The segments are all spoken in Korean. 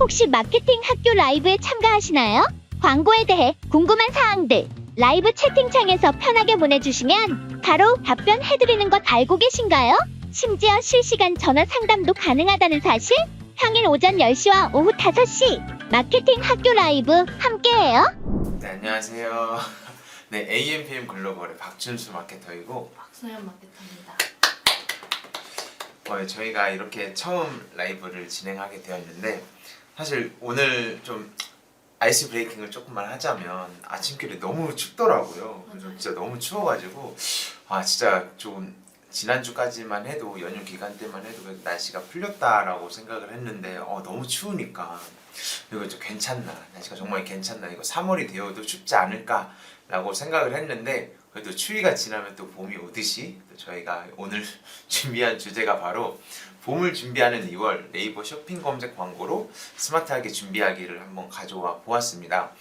혹시 마케팅 학교 라이브에 참가하시나요? 광고에 대해 궁금한 사항들 라이브 채팅창에서 편하게 보내주시면 바로 답변해드리는 것 알고 계신가요? 심지어 실시간 전화 상담도 가능하다는 사실? 평일 오전 10시와 오후 5시 마케팅 학교 라이브 함께해요. 네, 안녕하세요. 네, AMPM 글로벌의 박준수 마케터이고 박소연 마케터입니다. 저희가 이렇게 처음 라이브를 진행하게 되었는데 사실 오늘 좀 아이스 브레이킹을 조금만 하자면 아침길이 너무 춥더라고요. 그래서 맞아요. 진짜 너무 추워가지고 진짜 좀 지난주까지만 해도 연휴 기간 때만 해도 그래도 날씨가 풀렸다라고 생각을 했는데 너무 추우니까 이거 좀 괜찮나, 날씨가 정말 괜찮나, 이거 3월이 되어도 춥지 않을까 라고 생각을 했는데 그래도 추위가 지나면 또 봄이 오듯이 또 저희가 오늘 준비한 주제가 바로 봄을 준비하는 2월 네이버 쇼핑 검색 광고로 스마트하게 준비하기를 한번 가져와 보았습니다.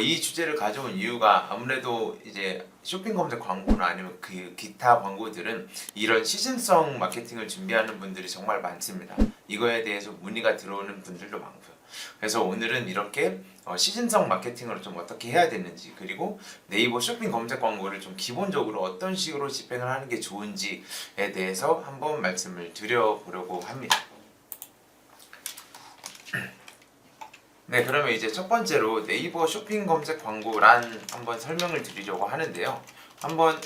이 주제를 가져온 이유가 아무래도 이제 쇼핑 검색 광고나 아니면 그 기타 광고들은 이런 시즌성 마케팅을 준비하는 분들이 정말 많습니다. 이거에 대해서 문의가 들어오는 분들도 많고요. 그래서 오늘은 이렇게 시즌성 마케팅을 좀 어떻게 해야 되는지, 그리고 네이버 쇼핑 검색 광고를 좀 기본적으로 어떤 식으로 집행을 하는 게 좋은지에 대해서 한번 말씀을 드려보려고 합니다. 네, 그러면 이제 첫 번째로 네이버 쇼핑 검색 광고란 한번 설명을 드리려고 하는데요. 한번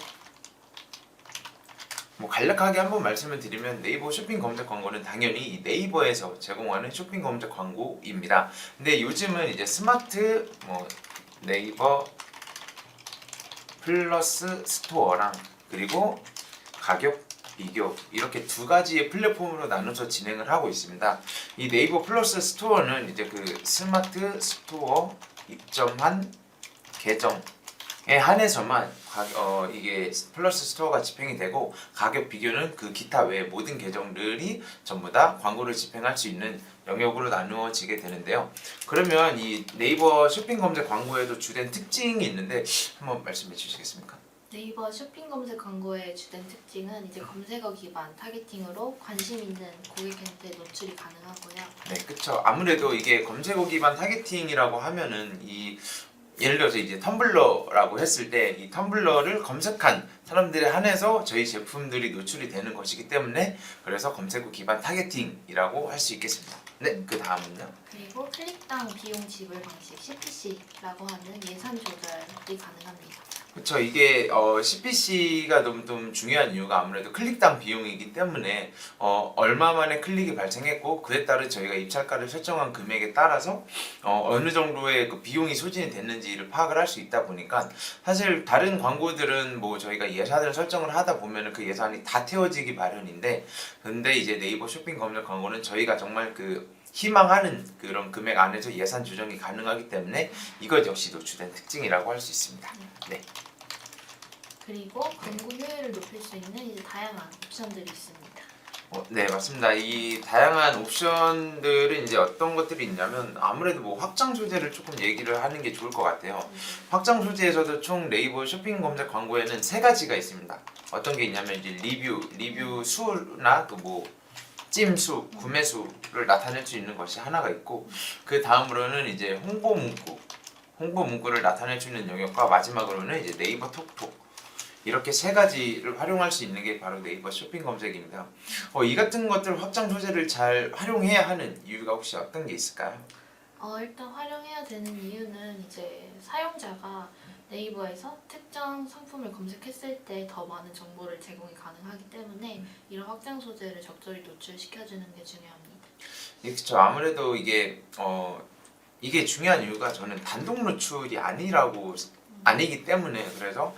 간략하게 한번 말씀을 드리면 네이버 쇼핑 검색 광고는 당연히 네이버에서 제공하는 쇼핑 검색 광고입니다. 근데 요즘은 이제 스마트 네이버 플러스 스토어랑 그리고 가격 비교 이렇게 두 가지의 플랫폼으로 나눠서 진행을 하고 있습니다. 이 네이버 플러스 스토어는 이제 그 스마트 스토어 입점한 계정에 한해서만 이게 플러스 스토어가 집행이 되고, 가격 비교는 그 기타 외의 모든 계정들이 전부 다 광고를 집행할 수 있는 영역으로 나누어지게 되는데요. 그러면 이 네이버 쇼핑 검색 광고에도 주된 특징이 있는데 한번 말씀해 주시겠습니까? 네이버 쇼핑 검색 광고의 주된 특징은 이제 검색어 기반 타겟팅으로 관심 있는 고객한테 노출이 가능하고요. 네, 그렇죠. 아무래도 이게 검색어 기반 타겟팅이라고 하면은 예를 들어서 이제 텀블러라고 했을 때 이 텀블러를 검색한 사람들에 한해서 저희 제품들이 노출이 되는 것이기 때문에 그래서 검색어 기반 타겟팅이라고 할 수 있겠습니다. 네, 그 다음은요. 그리고 클릭당 비용 지불 방식 CPC라고 하는 예산 조절이 가능합니다. 그렇죠. 이게 CPC가 좀 중요한 이유가 아무래도 클릭당 비용이기 때문에 얼마 만에 클릭이 발생했고 그에 따른 저희가 입찰가를 설정한 금액에 따라서 어느 정도의 그 비용이 소진이 됐는지를 파악을 할 수 있다 보니까, 사실 다른 광고들은 저희가 예산을 설정을 하다 보면은 그 예산이 다 태워지기 마련인데, 근데 이제 네이버 쇼핑 검색 광고는 저희가 정말 희망하는 그런 금액 안에서 예산 조정이 가능하기 때문에 이것 역시도 주된 특징이라고 할 수 있습니다. 네. 그리고 광고 효율을 높일 수 있는 이제 다양한 옵션들이 있습니다. 네, 맞습니다. 이 다양한 옵션들은 이제 어떤 것들이 있냐면 아무래도 확장 소재를 조금 얘기를 하는 게 좋을 것 같아요. 확장 소재에서도 총 네이버 쇼핑 검색 광고에는 3가지가 있습니다. 어떤 게 있냐면 이제 리뷰 수나 찜수, 구매 수를 나타낼 수 있는 것이 하나가 있고, 그 다음으로는 이제 홍보 문구를 나타낼 수 있는 영역과 마지막으로는 이제 네이버 톡톡, 이렇게 3가지를 활용할 수 있는 게 바로 네이버 쇼핑 검색입니다. 이 같은 것들 확장 소재를 잘 활용해야 하는 이유가 혹시 어떤 게 있을까요? 일단 활용해야 되는 이유는 이제 사용자가 네이버에서 특정 상품을 검색했을 때 더 많은 정보를 제공이 가능하기 때문에 이런 확장 소재를 적절히 노출시켜주는 게 중요합니다. 그렇죠. 아무래도 이게 중요한 이유가 저는 단독 노출이 아니기 때문에, 그래서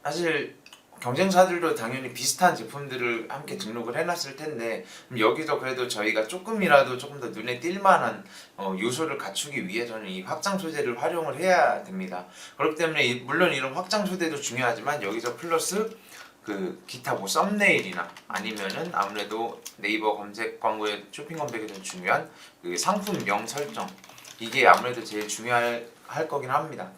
사실 경쟁사들도 당연히 비슷한 제품들을 함께 등록을 해놨을 텐데 여기서 그래도 저희가 조금 더 눈에 띌 만한 요소를 갖추기 위해서는 이 확장 소재를 활용을 해야 됩니다. 그렇기 때문에 물론 이런 확장 소재도 중요하지만 여기서 플러스 기타 썸네일이나 아니면은 아무래도 네이버 검색 광고의 쇼핑 검색에서 중요한 상품명 설정, 이게 아무래도 제일 중요할 거긴 합니다.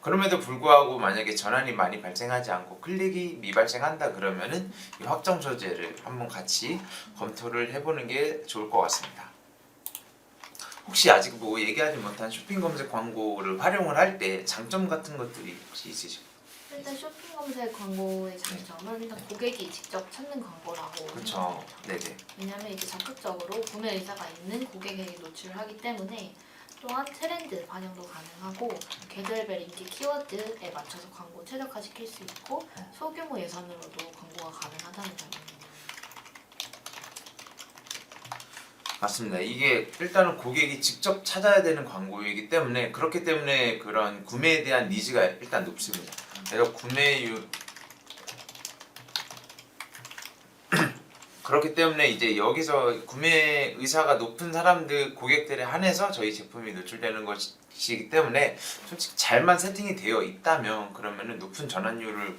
그럼에도 불구하고 만약에 전환이 많이 발생하지 않고 클릭이 미발생한다 그러면은 이 확장 소재를 한번 같이 검토를 해보는 게 좋을 것 같습니다. 혹시 아직 뭐 얘기하지 못한 쇼핑 검색 광고를 활용을 할 때 장점 같은 것들이 혹시 있으실까요? 일단 쇼핑 검색 광고의 장점은 일단 고객이 직접 찾는 광고라고 그렇죠. 생각합니다. 네네. 왜냐하면 이제 적극적으로 구매 의사가 있는 고객에게 노출을 하기 때문에 또한 트렌드 반영도 가능하고 계절별 인기 키워드에 맞춰서 광고 최적화시킬 수 있고 소규모 예산으로도 광고가 가능하다는 점입니다. 맞습니다. 이게 일단은 고객이 직접 찾아야 되는 광고이기 때문에 그렇기 때문에 그런 구매에 대한 니즈가 일단 높습니다. 그래서 구매율 그렇기 때문에 이제 여기서 구매 의사가 높은 사람들 고객들에 한해서 저희 제품이 노출되는 것이기 때문에 솔직히 잘만 세팅이 되어 있다면 그러면은 높은 전환율을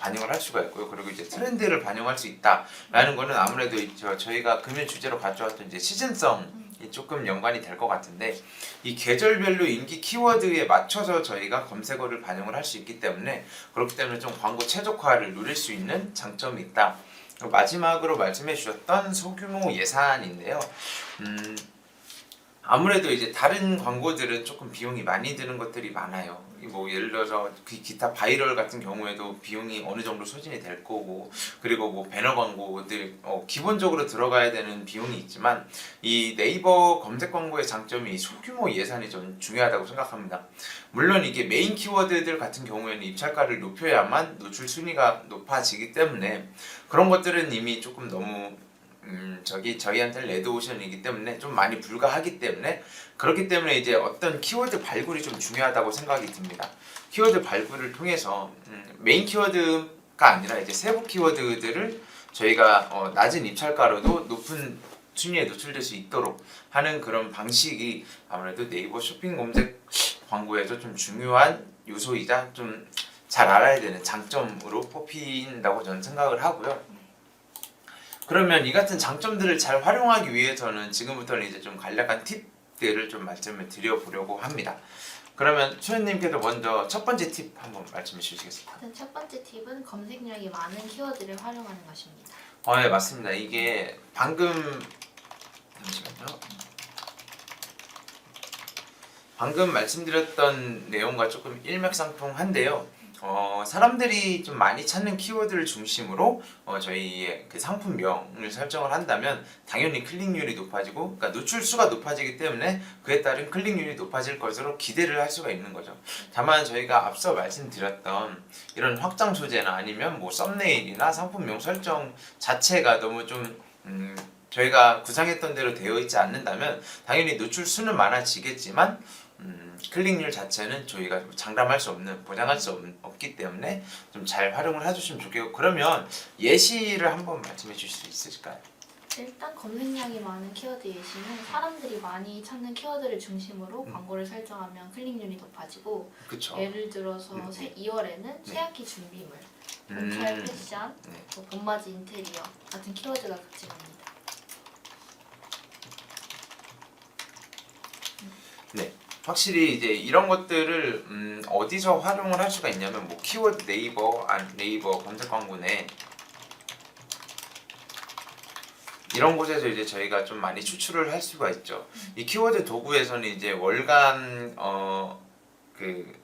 반영을 할 수가 있고요. 그리고 이제 트렌드를 반영할 수 있다라는 거는 아무래도 저희가 금일 주제로 가져왔던 이제 시즌성이 조금 연관이 될 것 같은데 이 계절별로 인기 키워드에 맞춰서 저희가 검색어를 반영을 할 수 있기 때문에 그렇기 때문에 좀 광고 최적화를 누릴 수 있는 장점이 있다. 마지막으로 말씀해 주셨던 소규모 예산인데요. 아무래도 이제 다른 광고들은 조금 비용이 많이 드는 것들이 많아요. 뭐 예를 들어서 기타 바이럴 같은 경우에도 비용이 어느 정도 소진이 될 거고, 그리고 뭐 배너 광고들 기본적으로 들어가야 되는 비용이 있지만 이 네이버 검색 광고의 장점이 소규모 예산이 좀 중요하다고 생각합니다. 물론 이게 메인 키워드들 같은 경우에는 입찰가를 높여야만 노출 순위가 높아지기 때문에 그런 것들은 이미 조금 너무 저희한테 레드오션이기 때문에 좀 많이 불가하기 때문에 그렇기 때문에 이제 어떤 키워드 발굴이 좀 중요하다고 생각이 듭니다. 키워드 발굴을 통해서 메인 키워드가 아니라 이제 세부 키워드들을 저희가 낮은 입찰가로도 높은 순위에 노출될 수 있도록 하는 그런 방식이 아무래도 네이버 쇼핑 검색 광고에서 좀 중요한 요소이자 좀 잘 알아야 되는 장점으로 뽑힌다고 저는 생각을 하고요. 그러면 이 같은 장점들을 잘 활용하기 위해서는 지금부터는 이제 좀 간략한 팁들을 좀 말씀을 드려보려고 합니다. 그러면 소연님께서 먼저 첫 번째 팁 한번 말씀해 주시겠습니까? 일단 첫 번째 팁은 검색량이 많은 키워드를 활용하는 것입니다. 네, 맞습니다. 이게 방금 말씀드렸던 내용과 조금 일맥상통한데요. 사람들이 좀 많이 찾는 키워드를 중심으로 저희의 그 상품명을 설정을 한다면 당연히 클릭률이 높아지고, 그러니까 노출수가 높아지기 때문에 그에 따른 클릭률이 높아질 것으로 기대를 할 수가 있는 거죠. 다만 저희가 앞서 말씀드렸던 이런 확장 소재나 아니면 뭐 썸네일이나 상품명 설정 자체가 너무 좀 저희가 구상했던 대로 되어 있지 않는다면 당연히 노출수는 많아지겠지만 클릭률 자체는 저희가 장담할 수 없는, 보장할 수 없기 때문에 좀 잘 활용을 해주시면 좋겠고, 그러면 예시를 한번 말씀해 주실 수 있으실까요? 일단 검색량이 많은 키워드 예시는 사람들이 많이 찾는 키워드를 중심으로 광고를 설정하면 클릭률이 높아지고, 그쵸. 예를 들어서 2월에는 새학기 준비물, 봄철 패션, 네. 또 봄맞이 인테리어 같은 키워드가 급증합니다. 네. 확실히 이제 이런 것들을 어디서 활용을 할 수가 있냐면 뭐 키워드 네이버 검색 광고 내 이런 곳에서 이제 저희가 좀 많이 추출을 할 수가 있죠. 이 키워드 도구에서는 이제 월간 그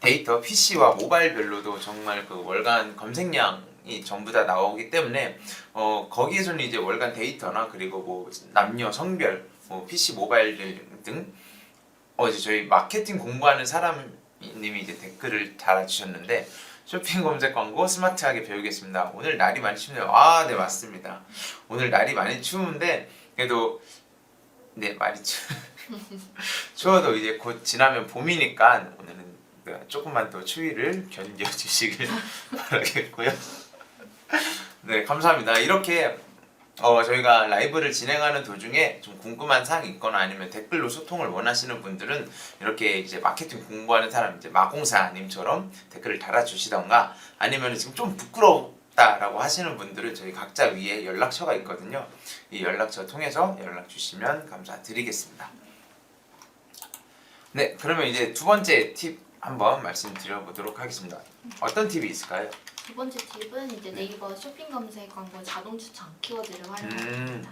데이터 PC와 모바일별로도 정말 그 월간 검색량이 전부 다 나오기 때문에 거기에서는 이제 월간 데이터나 그리고 뭐 남녀 성별 뭐 PC 모바일 등 이제 저희 마케팅 공부하는 사람님이 이제 댓글을 달아주셨는데, 쇼핑 검색 광고 스마트하게 배우겠습니다. 오늘 날이 많이 춥네요. 네, 맞습니다. 오늘 날이 많이 추운데 그래도 네, 많이 추워도 이제 곧 지나면 봄이니까 오늘은 조금만 더 추위를 견뎌주시길 바라겠고요. 네, 감사합니다. 이렇게 저희가 라이브를 진행하는 도중에 좀 궁금한 사항이 있거나 아니면 댓글로 소통을 원하시는 분들은 이렇게 이제 마케팅 공부하는 사람, 이제 마공사님처럼 댓글을 달아주시던가, 아니면 지금 좀 부끄럽다라고 하시는 분들은 저희 각자 위에 연락처가 있거든요. 이 연락처 통해서 연락 주시면 감사드리겠습니다. 네, 그러면 이제 두 번째 팁 한번 말씀드려보도록 하겠습니다. 어떤 팁이 있을까요? 두 번째 팁은 이제 네이버 쇼핑 검색 광고 자동 추천 키워드를 활용합니다.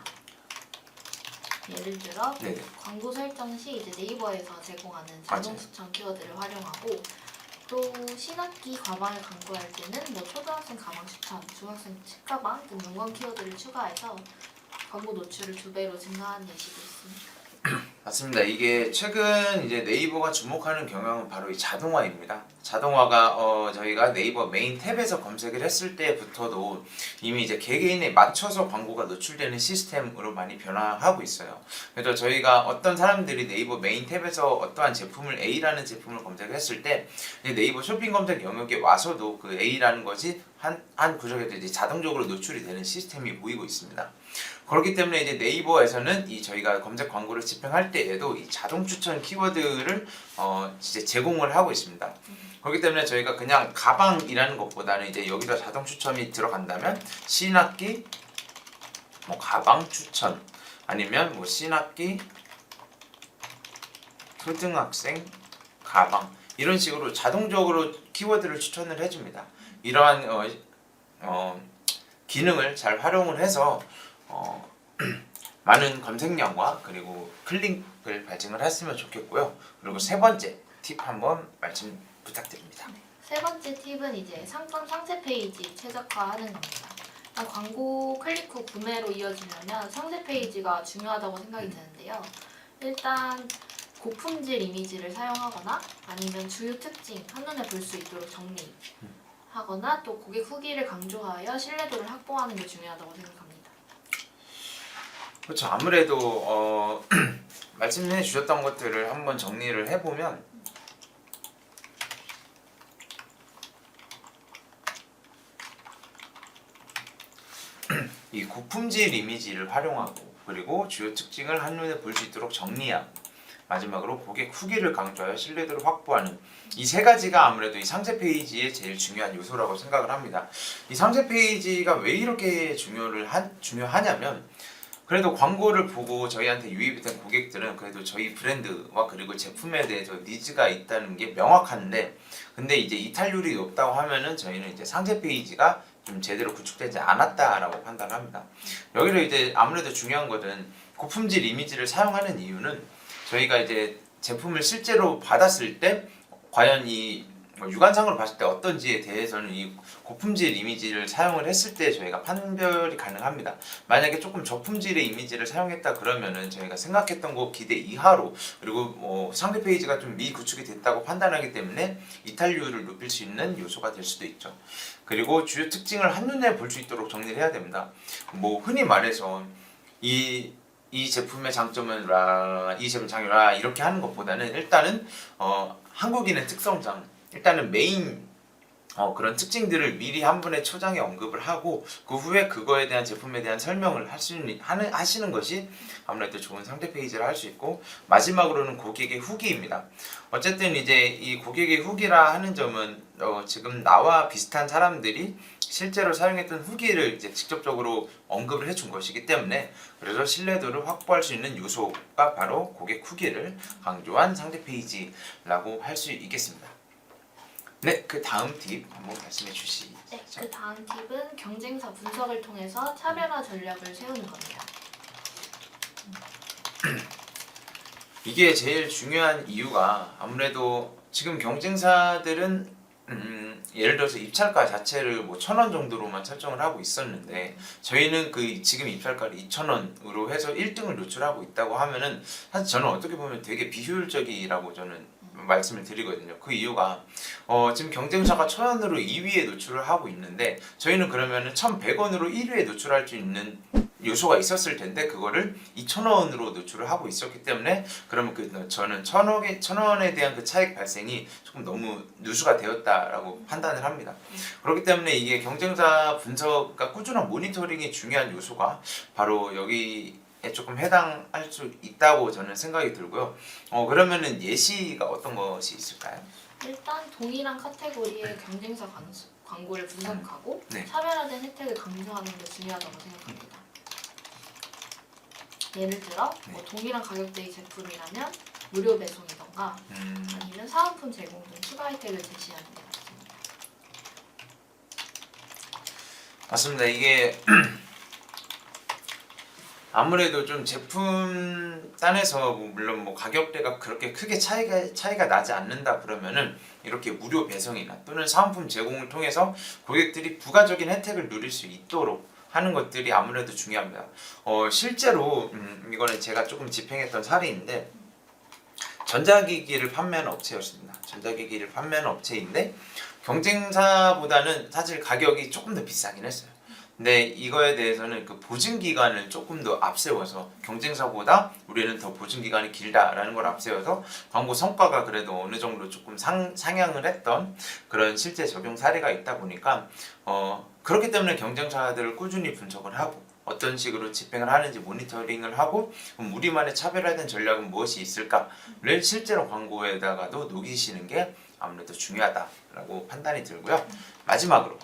예를 들어 네네. 광고 설정 시 이제 네이버에서 제공하는 자동 맞아요. 추천 키워드를 활용하고 또 신학기 가방을 광고할 때는 뭐 초등학생 가방 추천, 중학생 책가방 등 연관 키워드를 추가해서 광고 노출을 2배로 증가한 예시도 있습니다. 맞습니다. 이게 최근 이제 네이버가 주목하는 경향은 바로 이 자동화입니다. 자동화가 저희가 네이버 메인 탭에서 검색을 했을 때부터도 이미 이제 개개인에 맞춰서 광고가 노출되는 시스템으로 많이 변화하고 있어요. 그래서 저희가 어떤 사람들이 네이버 메인 탭에서 어떠한 제품을 A라는 제품을 검색했을 때 네이버 쇼핑 검색 영역에 와서도 그 A라는 것이 한 구석에도 이제 자동적으로 노출이 되는 시스템이 보이고 있습니다. 그렇기 때문에 이제 네이버에서는 이 저희가 검색 광고를 집행할 때에도 이 자동 추천 키워드를 이제 제공을 하고 있습니다. 그렇기 때문에 저희가 그냥 가방이라는 것보다는 이제 여기다 자동 추천이 들어간다면 신학기 뭐 가방 추천 아니면 뭐 신학기 초등학생 가방 이런 식으로 자동적으로 키워드를 추천을 해줍니다. 이러한 기능을 잘 활용을 해서 많은 검색량과 그리고 클릭을 발생을 했으면 좋겠고요. 그리고 세 번째 팁 한번 말씀 부탁드립니다. 세 번째 팁은 이제 상품 상세 페이지 최적화하는 겁니다. 광고 클릭 후 구매로 이어지려면 상세 페이지가 중요하다고 생각이 드는데요. 일단 고품질 이미지를 사용하거나 아니면 주요 특징 한눈에 볼 수 있도록 정리하거나 또 고객 후기를 강조하여 신뢰도를 확보하는 게 중요하다고 생각합니다. 그렇죠. 아무래도 말씀해 주셨던 것들을 한번 정리를 해보면 이 고품질 이미지를 활용하고 그리고 주요 특징을 한눈에 볼 수 있도록 정리하고 마지막으로 고객 후기를 강조하여 신뢰도를 확보하는 이 세 가지가 아무래도 이 상세 페이지의 제일 중요한 요소라고 생각을 합니다. 이 상세 페이지가 왜 이렇게 중요하냐면 그래도 광고를 보고 저희한테 유입이 된 고객들은 그래도 저희 브랜드와 그리고 제품에 대해서 니즈가 있다는 게 명확한데 근데 이제 이탈률이 높다고 하면은 저희는 이제 상세 페이지가 좀 제대로 구축되지 않았다라고 판단합니다. 여기서 이제 아무래도 중요한 것은 고품질 이미지를 사용하는 이유는 저희가 이제 제품을 실제로 받았을 때 과연 이 육안상으로 봤을 때 어떤지에 대해서는 이 고품질 이미지를 사용을 했을 때 저희가 판별이 가능합니다. 만약에 조금 저품질의 이미지를 사용했다 그러면은 저희가 생각했던 것 기대 이하로 그리고 뭐 상세 페이지가 좀 미구축이 됐다고 판단하기 때문에 이탈률을 높일 수 있는 요소가 될 수도 있죠. 그리고 주요 특징을 한눈에 볼 수 있도록 정리를 해야 됩니다. 뭐 흔히 말해서 이 제품의 장점은 이 제품 장점이라 이렇게 하는 것보다는 일단은 한국인의 특성상 일단은 메인 그런 특징들을 미리 한 번에 초장에 언급을 하고 그 후에 그거에 대한 제품에 대한 설명을 하시는 것이 아무래도 좋은 상세 페이지를 할 수 있고 마지막으로는 고객의 후기입니다. 어쨌든 이제 이 고객의 후기라 하는 점은 지금 나와 비슷한 사람들이 실제로 사용했던 후기를 이제 직접적으로 언급을 해준 것이기 때문에 그래서 신뢰도를 확보할 수 있는 요소가 바로 고객 후기를 강조한 상세 페이지라고 할 수 있겠습니다. 네, 그 다음 팁 한번 말씀해 주시죠. 네, 그 다음 팁은 경쟁사 분석을 통해서 차별화 전략을 세우는 겁니다. 이게 제일 중요한 이유가 아무래도 지금 경쟁사들은 예를 들어서 입찰가 자체를 뭐 1,000원 정도로만 설정을 하고 있었는데 저희는 그 지금 입찰가를 2,000원으로 해서 1등을 노출하고 있다고 하면은 사실 저는 어떻게 보면 되게 비효율적이라고 저는 말씀을 드리거든요. 그 이유가 지금 경쟁사가 1,000원으로 2위에 노출을 하고 있는데 저희는 그러면은 1,100원으로 1위에 노출할 수 있는 요소가 있었을 텐데 그거를 2,000원으로 노출을 하고 있었기 때문에 그러면 저는 1,000원에 대한 그 차익 발생이 조금 너무 누수가 되었다라고 판단을 합니다. 그렇기 때문에 이게 경쟁사 분석과 꾸준한 모니터링이 중요한 요소가 바로 여기에 조금 해당할 수 있다고 저는 생각이 들고요. 그러면은 예시가 어떤 것이 있을까요? 일단 동일한 카테고리의 경쟁사 광고를 분석하고 네. 차별화된 혜택을 강조하는 게 중요하다고 생각합니다. 예를 들어 뭐 동일한 가격대의 제품이라면 무료 배송이던가 아니면 사은품 제공 등 추가 혜택을 제시하는 게 맞습니다. 맞습니다. 이게 아무래도 좀 제품 딴에서 뭐 물론 뭐 가격대가 그렇게 크게 차이가 나지 않는다 그러면은 이렇게 무료 배송이나 또는 사은품 제공을 통해서 고객들이 부가적인 혜택을 누릴 수 있도록 하는 것들이 아무래도 중요합니다. 실제로 이거는 제가 조금 집행했던 사례인데 전자기기를 판매하는 업체였습니다. 전자기기를 판매하는 업체인데 경쟁사보다는 사실 가격이 조금 더 비싸긴 했어요. 근데 이거에 대해서는 그 보증 기간을 조금 더 앞세워서 경쟁사보다 우리는 더 보증 기간이 길다라는 걸 앞세워서 광고 성과가 그래도 어느 정도 조금 상향을 했던 그런 실제 적용 사례가 있다 보니까 그렇기 때문에 경쟁사들을 꾸준히 분석을 하고 어떤 식으로 집행을 하는지 모니터링을 하고 우리만의 차별화된 전략은 무엇이 있을까를 실제로 광고에다가도 녹이시는 게 아무래도 중요하다라고 판단이 들고요. 마지막으로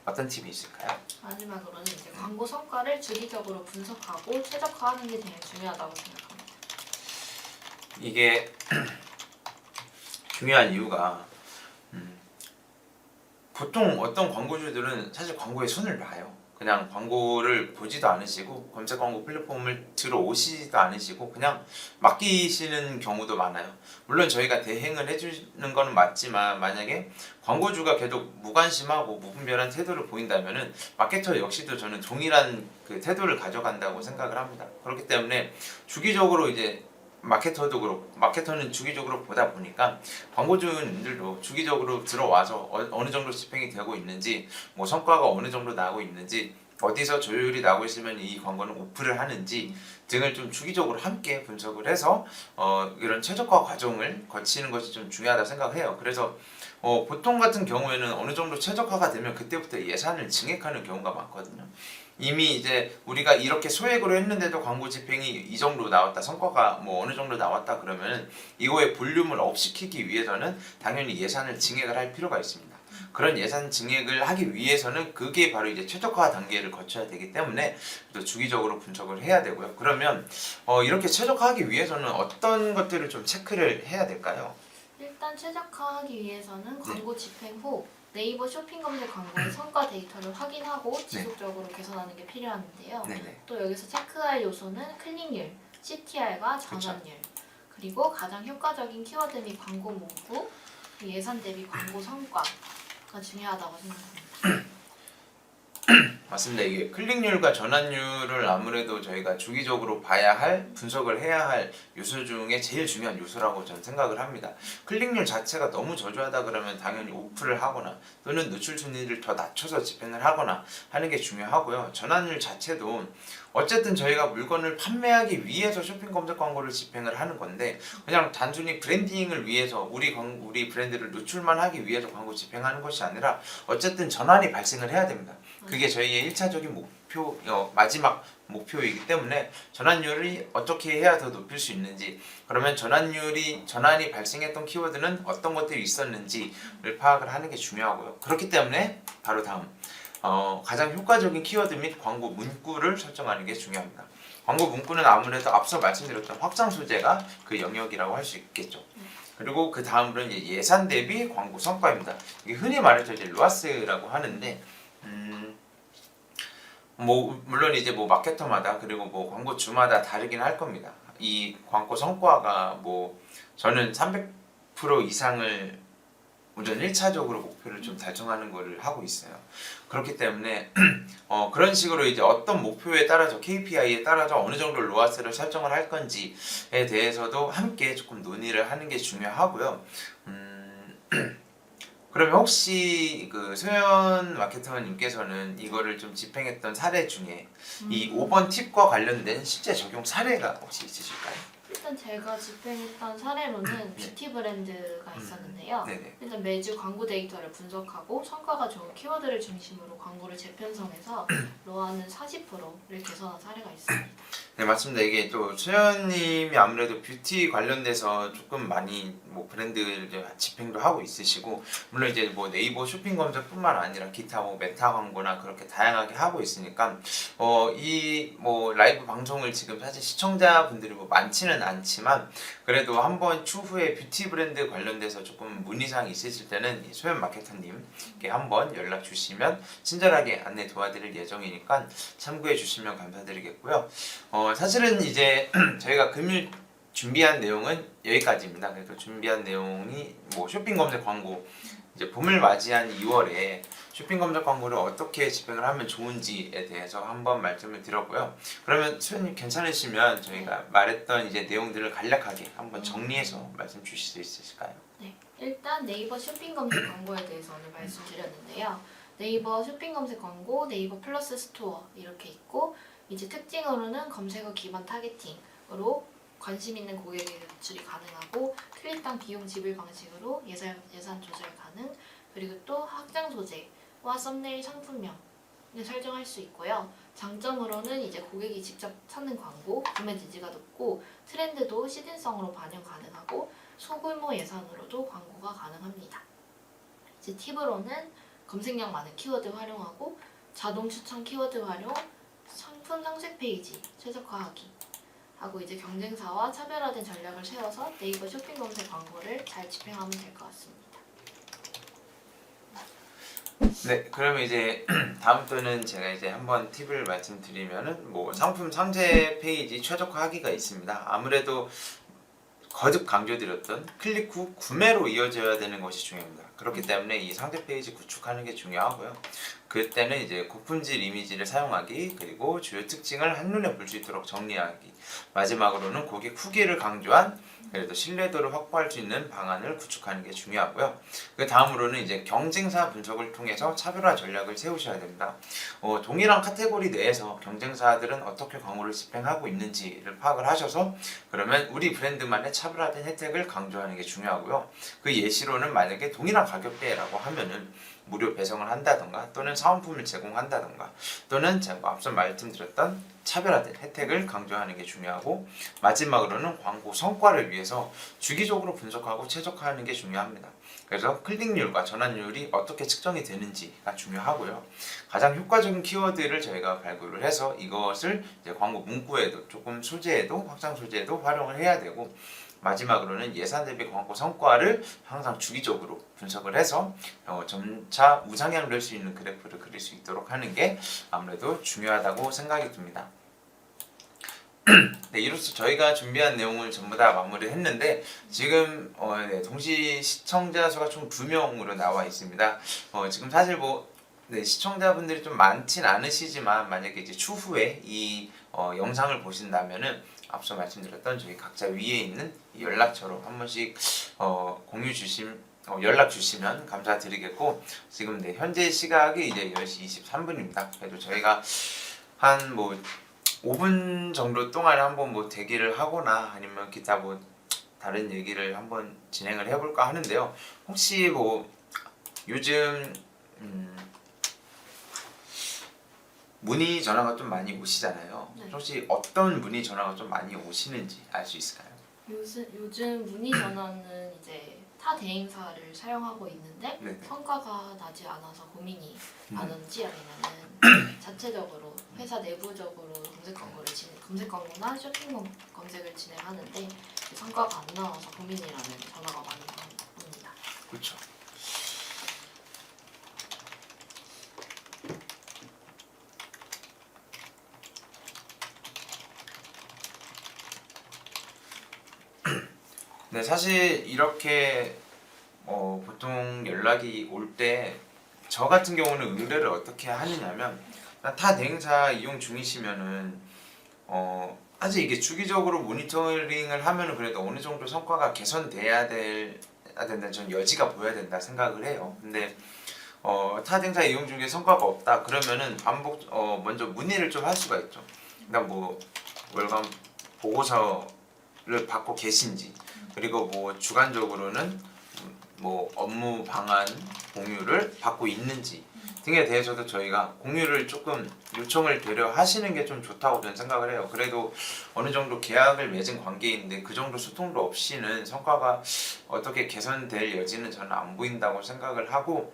어떤 팁이 있을까요? 마지막으로는 이제 광고 성과를 주기적으로 분석하고 최적화하는 게 제일 중요하다고 생각합니다. 이게 중요한 이유가 보통 어떤 광고주들은 사실 광고에 손을 봐요. 그냥 광고를 보지도 않으시고 검색 광고 플랫폼을 들어오시지도 않으시고 그냥 맡기시는 경우도 많아요. 물론 저희가 대행을 해주는 건 맞지만 만약에 광고주가 계속 무관심하고 무분별한 태도를 보인다면은 마케터 역시도 저는 동일한 그 태도를 가져간다고 생각을 합니다. 그렇기 때문에 주기적으로 이제 마케터도 그렇고 마케터는 주기적으로 보다 보니까 광고주님들도 주기적으로 들어와서 어느 정도 집행이 되고 있는지 뭐 성과가 어느 정도 나고 있는지 어디서 조율이 나고 있으면 이 광고는 오프를 하는지 등을 좀 주기적으로 함께 분석을 해서 이런 최적화 과정을 거치는 것이 좀 중요하다고 생각해요. 그래서 보통 같은 경우에는 어느 정도 최적화가 되면 그때부터 예산을 증액하는 경우가 많거든요. 이미 이제 우리가 이렇게 소액으로 했는데도 광고 집행이 이 정도 나왔다, 성과가 뭐 어느 정도 나왔다 그러면은 이거의 볼륨을 업시키기 위해서는 당연히 예산을 증액을 할 필요가 있습니다. 그런 예산 증액을 하기 위해서는 그게 바로 이제 최적화 단계를 거쳐야 되기 때문에 또 주기적으로 분석을 해야 되고요. 그러면 이렇게 최적화하기 위해서는 어떤 것들을 좀 체크를 해야 될까요? 일단 최적화하기 위해서는 광고 집행 후 네이버 쇼핑 검색 광고의 성과 데이터를 확인하고 지속적으로 개선하는 게 필요한데요. 네네. 또 여기서 체크할 요소는 클릭률, CTR과 전환율, 그리고 가장 효과적인 키워드 및 광고 문구, 예산 대비 광고 성과가 중요하다고 생각합니다. 맞습니다. 이게 클릭률과 전환율을 아무래도 저희가 주기적으로 봐야 할, 분석을 해야 할 요소 중에 제일 중요한 요소라고 저는 생각을 합니다. 클릭률 자체가 너무 저조하다 그러면 당연히 오프를 하거나 또는 노출 순위를 더 낮춰서 집행을 하거나 하는 게 중요하고요. 전환율 자체도 어쨌든 저희가 물건을 판매하기 위해서 쇼핑 검색 광고를 집행을 하는 건데 그냥 단순히 브랜딩을 위해서 우리 브랜드를 노출만 하기 위해서 광고 집행하는 것이 아니라 어쨌든 전환이 발생을 해야 됩니다. 그게 저희의 1차적인 목표, 마지막 목표이기 때문에 전환율이 어떻게 해야 더 높일 수 있는지, 그러면 전환이 발생했던 키워드는 어떤 것들이 있었는지를 파악을 하는 게 중요하고요. 그렇기 때문에 바로 다음 가장 효과적인 키워드 및 광고 문구를 설정하는 게 중요합니다. 광고 문구는 아무래도 앞서 말씀드렸던 확장 소재가 그 영역이라고 할 수 있겠죠. 그리고 그 다음으로는 예산 대비 광고 성과입니다. 이게 흔히 말해서 이제 로아스라고 하는데 뭐 물론 이제 뭐 마케터마다 그리고 뭐 광고주마다 다르긴 할 겁니다. 이 광고 성과가 뭐 저는 300% 이상을 우선 1차적으로 목표를 좀 달성하는 거를 하고 있어요. 그렇기 때문에 그런 식으로 이제 어떤 목표에 따라서 KPI에 따라서 어느 정도 로아스를 설정을 할 건지에 대해서도 함께 조금 논의를 하는 게 중요하고요. 그러면 혹시 그 소연 마케터님께서는 이거를 좀 집행했던 사례 중에 이 5번 팁과 관련된 실제 적용 사례가 혹시 있으실까요? 일단 제가 집행했던 사례로는 뷰티 브랜드가 있었는데요. 네네. 일단 매주 광고 데이터를 분석하고 성과가 좋은 키워드를 중심으로 광고를 재편성해서 로아는 40%를 개선한 사례가 있습니다. 네, 맞습니다. 이게 또 수현님이 아무래도 뷰티 관련돼서 조금 많이 뭐 브랜드를 이제 집행도 하고 있으시고, 물론 이제 뭐 네이버 쇼핑 검색뿐만 아니라 기타 뭐 메타 광고나 그렇게 다양하게 하고 있으니까 이 뭐 라이브 방송을 지금 사실 시청자분들이 뭐 많지는 않지만 그래도 한번 추후에 뷰티 브랜드 관련돼서 조금 문의사항이 있으실 때는 이 소연 마케터님께 한번 연락 주시면 친절하게 안내 도와드릴 예정이니까 참고해 주시면 감사드리겠고요. 사실은 이제 저희가 금일 준비한 내용은 여기까지입니다. 그래서 준비한 내용이 뭐 쇼핑 검색 광고, 이제 봄을 맞이한 2월에 쇼핑 검색 광고를 어떻게 집행을 하면 좋은지에 대해서 한번 말씀을 드렸고요. 그러면 수현님 괜찮으시면 저희가 말했던 이제 내용들을 간략하게 한번 정리해서 말씀 주실 수 있으실까요? 네, 일단 네이버 쇼핑 검색 광고에 대해서 오늘 말씀드렸는데요. 네이버 쇼핑 검색 광고, 네이버 플러스 스토어 이렇게 있고, 이제 특징으로는 검색어 기반 타겟팅으로 관심 있는 고객에게 노출이 가능하고, 클릭당 비용 지불 방식으로 예산 조절 가능, 그리고 또 확장 소재와 썸네일 상품명을 설정할 수 있고요. 장점으로는 이제 고객이 직접 찾는 광고, 구매 지지가 높고, 트렌드도 시즌성으로 반영 가능하고, 소규모 예산으로도 광고가 가능합니다. 이제 팁으로는 검색량 많은 키워드 활용하고, 자동 추천 키워드 활용, 상품 상세 페이지 최적화하기 하고, 이제 경쟁사와 차별화된 전략을 세워서 네이버 쇼핑 검색 광고를 잘 집행하면 될 것 같습니다. 네, 그러면 이제 다음부터는 제가 이제 한번 팁을 말씀드리면은 뭐 상품 상세 페이지 최적화하기가 있습니다. 아무래도 거듭 강조드렸던 클릭 후 구매로 이어져야 되는 것이 중요합니다. 그렇기 때문에 이 상세 페이지 구축하는 게 중요하고요. 그때는 이제 고품질 이미지를 사용하기, 그리고 주요 특징을 한눈에 볼 수 있도록 정리하기, 마지막으로는 고객 후기를 강조한 그래도 신뢰도를 확보할 수 있는 방안을 구축하는 게 중요하고요. 그 다음으로는 이제 경쟁사 분석을 통해서 차별화 전략을 세우셔야 됩니다. 동일한 카테고리 내에서 경쟁사들은 어떻게 광고를 집행하고 있는지를 파악을 하셔서 그러면 우리 브랜드만의 차별화된 혜택을 강조하는 게 중요하고요. 그 예시로는 만약에 동일한 가격대라고 하면은 무료 배송을 한다던가, 또는 사은품을 제공한다던가, 또는 제가 앞서 말씀드렸던 차별화된 혜택을 강조하는 게 중요하고, 마지막으로는 광고 성과를 위해서 주기적으로 분석하고 최적화하는 게 중요합니다. 그래서 클릭률과 전환율이 어떻게 측정이 되는지가 중요하고요. 가장 효과적인 키워드를 저희가 발굴을 해서 이것을 이제 광고 문구에도 조금 소재에도, 확장 소재에도 활용을 해야 되고, 마지막으로는 예산 대비 광고 성과를 항상 주기적으로 분석을 해서 점차 우상향 될 수 있는 그래프를 그릴 수 있도록 하는 게 아무래도 중요하다고 생각이 듭니다. 네, 이로써 저희가 준비한 내용을 전부 다 마무리했는데 지금 동시 시청자 수가 총 2명으로 나와 있습니다. 지금 사실 시청자분들이 좀 많진 않으시지만 만약에 이제 추후에 이 영상을 보신다면은 앞서 말씀드렸던 저희 각자 위에 있는 이 연락처로 한 번씩 연락 주시면 감사드리겠고, 지금 현재 시각이 이제 10시 23분입니다. 그래도 저희가 한 5분 정도 동안에 한번 대기를 하거나 아니면 기타 다른 얘기를 한번 진행을 해볼까 하는데요. 혹시 요즘 문의 전화가 좀 많이 오시잖아요. 네. 혹시 어떤 문의 전화가 좀 많이 오시는지 알 수 있을까요? 요즘 문의 전화는 이제 타 대행사를 사용하고 있는데 네네. 성과가 나지 않아서 고민이 많은지, 아니면은 자체적으로 회사 내부적으로 검색 광고나 쇼핑 검색을 진행하는데 성과가 안 나와서 고민이라는 전화가 많이 옵니다. 그렇죠. 네, 사실 이렇게 보통 연락이 올 때 저 같은 경우는 의뢰를 어떻게 하느냐면, 타 대행사 이용 중이시면은 사실 이게 주기적으로 모니터링을 하면은 그래도 어느 정도 성과가 개선돼야 된다는 전 여지가 보여야 된다 생각을 해요. 근데 타 대행사 이용 중에 성과가 없다 그러면은 먼저 문의를 좀 할 수가 있죠. 그다음 월간 보고서를 받고 계신지, 그리고 주간적으로는 업무 방안 공유를 받고 있는지 등에 대해서도 저희가 공유를 조금 요청을 되려 하시는 게 좀 좋다고 저는 생각을 해요. 그래도 어느 정도 계약을 맺은 관계인데 그 정도 소통도 없이는 성과가 어떻게 개선될 여지는 저는 안 보인다고 생각을 하고,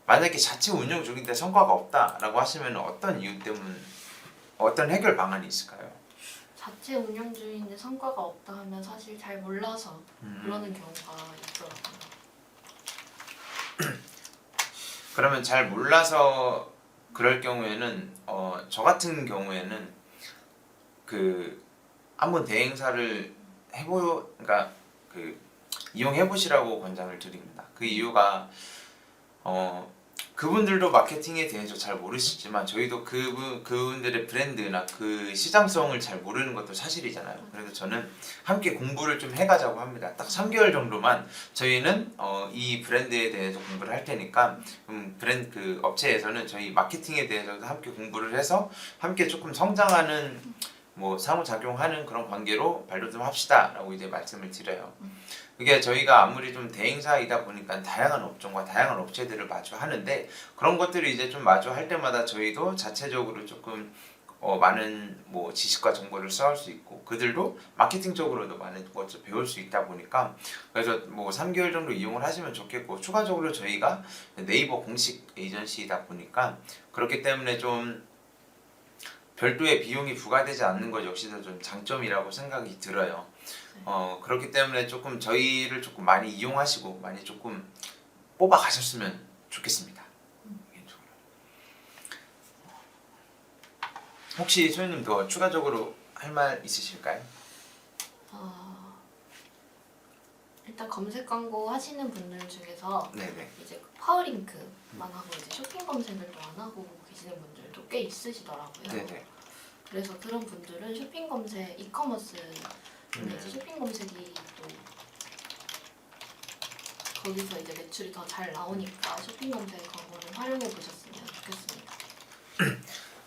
만약에 자체 운영 중인데 성과가 없다라고 하시면 어떤 이유 때문, 어떤 해결 방안이 있을까요? 자체 운영 중인데 성과가 없다 하면 사실 잘 몰라서 그러는 경우가 있더라고요. 그러면 잘 몰라서 그럴 경우에는 저 같은 경우에는 그 한번 대행사를 그러니까 그 이용해 보시라고 권장을 드립니다. 그 이유가 그분들도 마케팅에 대해서 잘 모르시지만 저희도 그분들의 브랜드나 그 시장성을 잘 모르는 것도 사실이잖아요. 그래서 저는 함께 공부를 좀 해가자고 합니다. 딱 3개월 정도만 저희는 이 브랜드에 대해서 공부를 할 테니까 브랜드 그 업체에서는 저희 마케팅에 대해서도 함께 공부를 해서 함께 조금 성장하는 뭐 상호작용하는 그런 관계로 발로 좀 합시다라고 이제 말씀을 드려요. 그게 저희가 아무리 좀 대행사이다 보니까 다양한 업종과 다양한 업체들을 마주하는데 그런 것들을 이제 좀 마주할 때마다 저희도 자체적으로 조금 많은 뭐 지식과 정보를 쌓을 수 있고 그들도 마케팅적으로도 많은 것을 배울 수 있다 보니까 그래서 뭐 3개월 정도 이용을 하시면 좋겠고 추가적으로 저희가 네이버 공식 에이전시이다 보니까 그렇기 때문에 좀 별도의 비용이 부과되지 않는 것 역시도 좀 장점이라고 생각이 들어요. 그렇기 때문에 조금 저희를 조금 많이 이용하시고 많이 조금 뽑아 가셨으면 좋겠습니다. 혹시 소연님 더 추가적으로 할 말 있으실까요? 일단 검색 광고 하시는 분들 중에서 네네. 이제 파워링크만 하고 이제 쇼핑 검색을 또 안 하고 계시는 분들도 꽤 있으시더라고요. 네네. 그래서 그런 분들은 쇼핑 검색, 이커머스 이제 쇼핑 검색이 또 거기서 이제 매출이 더 잘 나오니까 쇼핑 검색 광고를 활용해 보셨으면 좋겠습니다.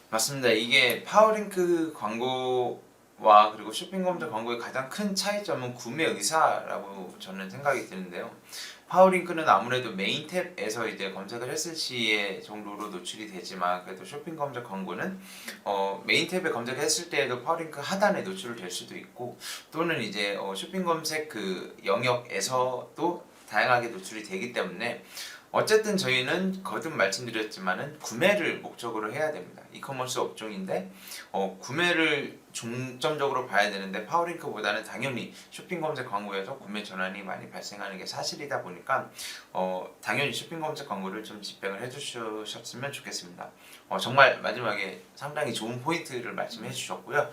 맞습니다. 이게 파워링크 광고와 그리고 쇼핑 검색 광고의 가장 큰 차이점은 구매 의사라고 저는 생각이 드는데요. 파워링크는 아무래도 메인 탭에서 이제 검색을 했을 시에 정도로 노출이 되지만 그래도 쇼핑 검색 광고는 메인 탭에 검색했을 때에도 파워링크 하단에 노출을 될 수도 있고 또는 이제 쇼핑 검색 그 영역에서도 다양하게 노출이 되기 때문에 어쨌든 저희는 거듭 말씀드렸지만은 구매를 목적으로 해야 됩니다. 이커머스 업종인데 구매를 중점적으로 봐야 되는데 파워링크보다는 당연히 쇼핑 검색 광고에서 구매 전환이 많이 발생하는 게 사실이다 보니까 당연히 쇼핑 검색 광고를 좀 집행을 해주셨으면 좋겠습니다. 정말 마지막에 상당히 좋은 포인트를 말씀해 주셨고요.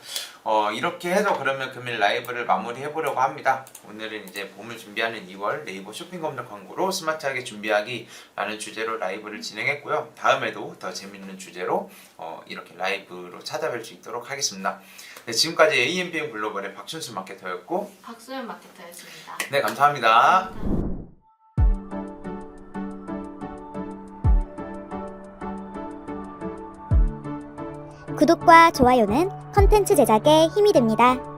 이렇게 해서 그러면 금일 라이브를 마무리해 보려고 합니다. 오늘은 이제 봄을 준비하는 2월 네이버 쇼핑 검색 광고로 스마트하게 준비하기라는 주제로 라이브를 진행했고요. 다음에도 더 재밌는 주제로 이렇게 라이브로 찾아뵐 수 있도록 하겠습니다. 네, 지금까지 AMPM 글로벌의 박춘수 마케터였고 박수연 마케터였습니다. 네, 감사합니다. 구독과 좋아요는 컨텐츠 제작에 힘이 됩니다.